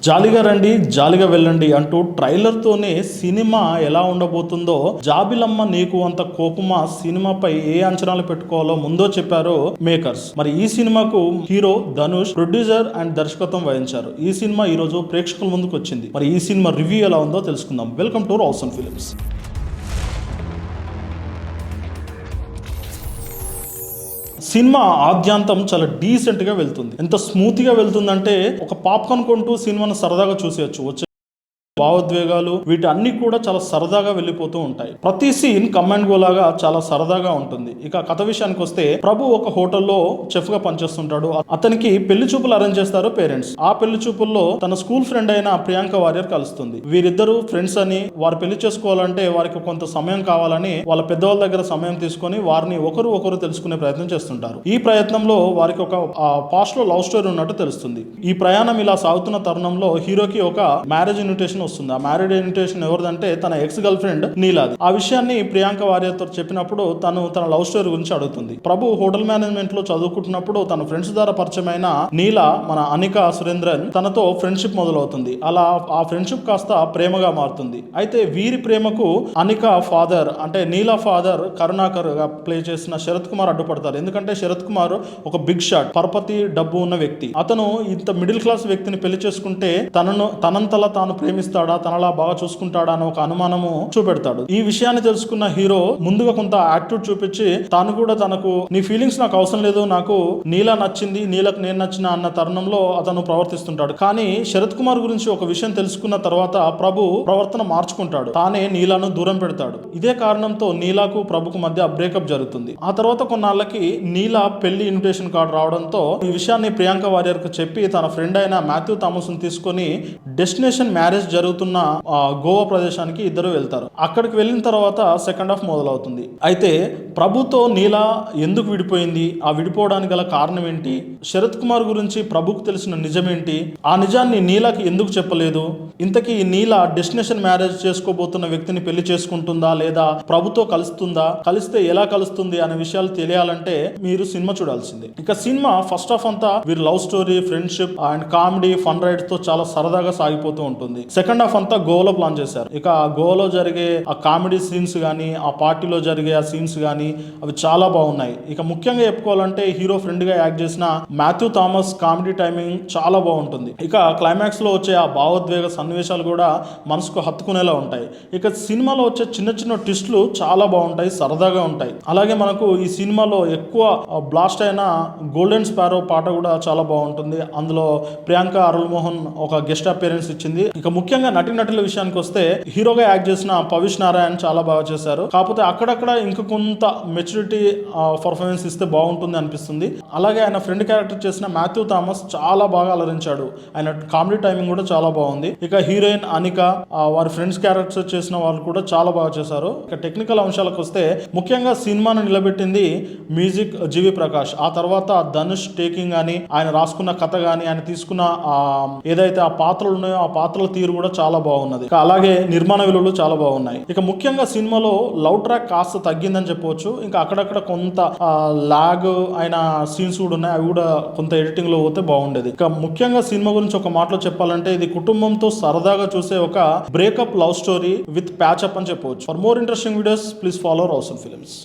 జాలిగా రండి జాలిగా వెళ్ళండి అంటూ ట్రైలర్తోనే సినిమా ఎలా ఉండబోతుందో, జాబిలమ్మ నీకు అంత కోపమా సినిమాపై ఏ అంచనాలు పెట్టుకోవాలో ముందో చెప్పారు మేకర్స్. మరి ఈ సినిమాకు హీరో ధనుష్ ప్రొడ్యూసర్ అండ్ దర్శకత్వం వహించారు. ఈ సినిమా ఈ రోజు ప్రేక్షకుల ముందుకు వచ్చింది. మరి ఈ సినిమా రివ్యూ ఎలా ఉందో తెలుసుకుందాం. Welcome to Rasan films. Cinema ఆద్యాంతం చాలా డీసెంట్ గా వెళ్తుంది. ఎంత స్మూత్ గా వెళ్తుందంటే ఒక పాప్కార్న్ కొంటూ సినిమాను సరదాగా చూసేయచ్చు. భావోద్వేగాలు వీటి అన్ని కూడా చాలా సరదాగా వెళ్ళిపోతూ ఉంటాయి. ప్రతి సీన్ కమ్ అండ్ గో లాగా చాలా సరదాగా ఉంటుంది. ఇక కథ విషయానికి వస్తే, ప్రభు ఒక హోటల్లో చెఫ్ గా పనిచేస్తుంటాడు. అతనికి పెళ్లి చూపులు అరేంజ్ చేస్తారు పేరెంట్స్. ఆ పెళ్లి చూపుల్లో తన స్కూల్ ఫ్రెండ్ అయిన ప్రియాంక వారియర్ కలుస్తుంది. వీరిద్దరు ఫ్రెండ్స్ అని, వారు పెళ్లి చేసుకోవాలంటే వారికి కొంత సమయం కావాలని వాళ్ళ పెద్దవాళ్ళ దగ్గర సమయం తీసుకొని వారిని ఒకరు తెలుసుకునే ప్రయత్నం చేస్తుంటారు. ఈ ప్రయత్నంలో వారికి ఒక పాస్ట్ లో లవ్ స్టోరీ ఉన్నట్టు తెలుస్తుంది. ఈ ప్రయాణం ఇలా సాగుతున్న తరుణంలో హీరోకి ఒక మ్యారేజ్ ఇన్విటేషన్ వస్తుంది. ఆ మ్యారేజ్ ఇన్విటేషన్ ఎవరిదంటే తన ఎక్స్ గర్ల్ ఫ్రెండ్ నీలాది. ఆ విషయాన్ని ప్రియాంక వారియర్తో చెప్పినప్పుడు తను తన లవ్ స్టోరీ గురించి అడుగుతుంది. ప్రభు హోటల్ మేనేజ్మెంట్ లో చదువుకుంటున్నప్పుడు తన ఫ్రెండ్స్ ద్వారా పరిచయమైన నీల, మన అనిక సురేంద్రన్, తనతో ఫ్రెండ్షిప్ మొదలవుతుంది. అలా ఆ ఫ్రెండ్షిప్ కాస్త ప్రేమగా మారుతుంది. అయితే వీరి ప్రేమకు అనిక ఫాదర్, అంటే నీల ఫాదర్ కరుణాకర్ గా ప్లే చేసిన శరత్ కుమార్ అడ్డుపడతారు. ఎందుకంటే శరత్ కుమార్ ఒక బిగ్ షాట్, పరపతి డబ్బు ఉన్న వ్యక్తి. అతను ఇంత మిడిల్ క్లాస్ వ్యక్తిని పెళ్లి చేసుకుంటే తనంతలా తాను ప్రేమిస్తాడా, తనలా బాగా చూసుకుంటాడా అని ఒక అనుమానము చూపెడతాడు. ఈ విషయాన్ని తెలుసుకున్న హీరో ముందుగా కొంత యాటిట్యూడ్ చూపించి, తాను కూడా తనకు నీ ఫీలింగ్స్ నాకు అవసరం లేదు, నాకు నీలా నచ్చింది, నీలకు నేను నచ్చిన అన్న తరుణంలో అతను ప్రవర్తిస్తుంటాడు. కానీ శరత్ కుమార్ గురించి ఒక విషయం తెలుసుకున్న తర్వాత ప్రభు ప్రవర్తన మార్చుకుంటాడు. తానే నీలాను దూరం పెడతాడు. ఇదే కారణంతో నీలాకు ప్రభుకు మధ్య బ్రేకప్ జరుగుతుంది. ఆ తర్వాత కొన్నాళ్ళకి నీలా పెళ్లి ఇన్విటేషన్ కార్డు రావడంతో ఈ విషయాన్ని ప్రియాంక వారియర్ కు చెప్పి తన ఫ్రెండ్ అయిన మాథ్యూ థామస్ ని తీసుకొని డెస్టినేషన్ మ్యారేజ్ జరుగుతున్న గోవా ప్రదేశానికి ఇద్దరు వెళ్తారు. అక్కడికి వెళ్ళిన తర్వాత సెకండ్ హాఫ్ మొదలవుతుంది. అయితే ప్రభుతో నీలా ఎందుకు విడిపోయింది, ఆ విడిపోవడానికి గల కారణం ఏంటి, శరత్ కుమార్ గురించి ప్రభుకు తెలిసిన నిజమేంటి, ఆ నిజాన్ని నీలాకి ఎందుకు చెప్పలేదు, ఇంతకీ నీల డెస్టినేషన్ మ్యారేజ్ చేసుకోబోతున్న వ్యక్తిని పెళ్లి చేసుకుంటుందా లేదా ప్రభుతో కలుస్తుందా, కలిస్తే ఎలా కలుస్తుంది అనే విషయాలు తెలియాలంటే మీరు సినిమా చూడాల్సిందే. ఇక సినిమా ఫస్ట్ హాఫ్ అంతా వీరి love story, friendship and comedy, fun rides తో చాలా సరదాగా సాగిపోతూ ఉంటుంది. సెకండ్ హాఫ్ అంతా గోవాలో ప్లాన్ చేశారు. ఇక గోవాలో జరిగే ఆ కామెడీ సీన్స్ గానీ, ఆ పార్టీలో జరిగే ఆ సీన్స్ గానీ అవి చాలా బాగున్నాయి. ఇక ముఖ్యంగా చెప్పుకోవాలంటే హీరో ఫ్రెండ్ గా యాక్ట్ చేసిన మాథ్యూ థామస్ కామెడీ టైమింగ్ చాలా బాగుంటుంది. ఇక క్లైమాక్స్ లో వచ్చే ఆ భావోద్వేగ సన్నివేశాలు కూడా మనసుకు హత్తుకునేలా ఉంటాయి. ఇక సినిమాలో వచ్చే చిన్న చిన్న ట్విస్టులు చాలా బాగుంటాయి, సరదాగా ఉంటాయి. అలాగే మనకు ఈ సినిమాలో ఎక్కువ బ్లాస్ట్ అయిన గోల్డెన్ స్పారో పాట కూడా చాలా బాగుంటుంది. అందులో ప్రియాంక అరుల్ మోహన్ ఒక గెస్ట్ అపియరెన్స్ ఇచ్చింది. ఇక ముఖ్యంగా నటుల విషయానికి వస్తే, హీరోగా యాక్ట్ చేసిన పవిష్ నారాయణ్ చాలా బాగా చేశారు. కాకపోతే అక్కడక్కడ ఇంకా కొంత మెచ్యూరిటీ పర్ఫార్మెన్స్ ఇస్తే బాగుంటుంది అనిపిస్తుంది. అలాగే ఆయన ఫ్రెండ్ క్యారెక్టర్ చేసిన మాథ్యూ థామస్ చాలా బాగా అలరించాడు. ఆయన కామెడీ టైమింగ్ కూడా చాలా బాగుంది. ఇక హీరోయిన్ అనిక, వారి ఫ్రెండ్స్ క్యారెక్టర్ చేసిన వాళ్ళు కూడా చాలా బాగా చేశారు. ఇక టెక్నికల్ అంశాలకు వస్తే, ముఖ్యంగా సినిమాను నిలబెట్టింది మ్యూజిక్ జీవి ప్రకాష్. ఆ తర్వాత ధనుష్ టేకింగ్ గానీ, ఆయన రాసుకున్న కథ గానీ, ఆయన తీసుకున్న ఏదైతే ఆ పాత్రలు ఉన్నాయో ఆ పాత్రల తీరు కూడా చాలా బాగున్నది. అలాగే నిర్మాణ విలువలు చాలా బాగున్నాయి. ఇక ముఖ్యంగా సినిమాలో లవ్ ట్రాక్ కాస్త తగ్గిందని చెప్పవచ్చు. ఇంకా అక్కడక్కడ కొంత లాగ్ అయిన సీన్స్ కూడా ఉన్నాయి. అవి కూడా కొంత ఎడిటింగ్ లో పోతే బాగుండేది. ఇక ముఖ్యంగా సినిమా గురించి ఒక మాటలో చెప్పాలంటే, ఇది కుటుంబంతో సరదాగా చూసే ఒక breakup love story with patch up అని చెప్పవచ్చు. For more interesting videos please follow Rasan films.